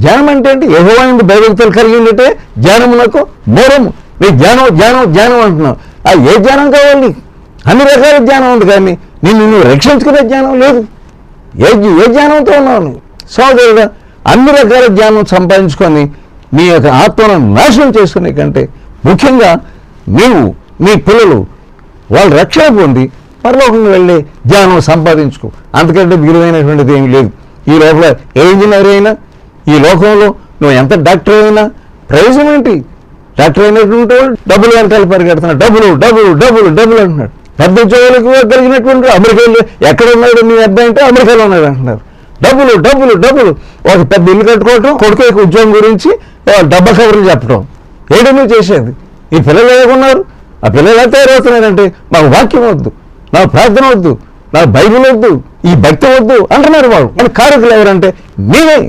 జ్ఞానం అంటే ఏంటి? యెహోవా యందు భయభక్తులు కలిగి ఉండటే జ్ఞానమునకు మూలము. నీ జ్ఞానం జ్ఞానం జ్ఞానం అంటున్నావు. ఏ జ్ఞానం కావాలి నీకు? అన్ని రకాల జ్ఞానం ఉంది, కానీ నువ్వు రక్షించుకునే జ్ఞానం లేదు. ఏ జ్ఞానంతో ఉన్నావు నువ్వు? సోదరుడా, అన్ని రకాల జ్ఞానం సంపాదించుకొని నీ యొక్క ఆత్మను నాశనం చేసుకునే కంటే ముఖ్యంగా నీవు నీ పిల్లలు వాళ్ళు రక్షణ పొంది పరలోకంగా వెళ్ళే జ్ఞానం సంపాదించుకో. అంతకంటే విలువైనటువంటిది ఏమి లేదు. ఈ లోపల ఏ ఇంజనీర్ అయినా, ఈ లోకంలో నువ్వు ఎంత డాక్టర్ అయినా ప్రయోజనం ఏంటి? డాక్టర్ అయినటువంటి వాళ్ళు డబ్బులు వెనకాల పరిగెడుతున్నాడు, డబ్బులు డబ్బులు డబ్బులు డబ్బులు అంటున్నాడు. పెద్ద ఉద్యోగులకు కలిగినటువంటి అమెరికాలో ఎక్కడ ఉన్నాడు మీ అబ్బాయి అంటే అమెరికాలో ఉన్నాడు అంటున్నారు. డబ్బులు డబ్బులు డబ్బులు. ఒక పెద్ద ఇల్లు కట్టుకోవటం, కొడుకు యొక్క ఉద్యోగం గురించి డబ్బా కబుర్లు చెప్పడం, ఏదో నువ్వు చేసేది. ఈ పిల్లలు ఏమన్నారు? ఆ పిల్లలు ఎలా తయారవుతున్నారంటే నాకు వాక్యం వద్దు, నాకు ప్రార్థన వద్దు, నాకు బైబిల్ వద్దు, ఈ భక్తి వద్దు అంటున్నారు. వాళ్ళు కారకులు ఎవరంటే నీవే.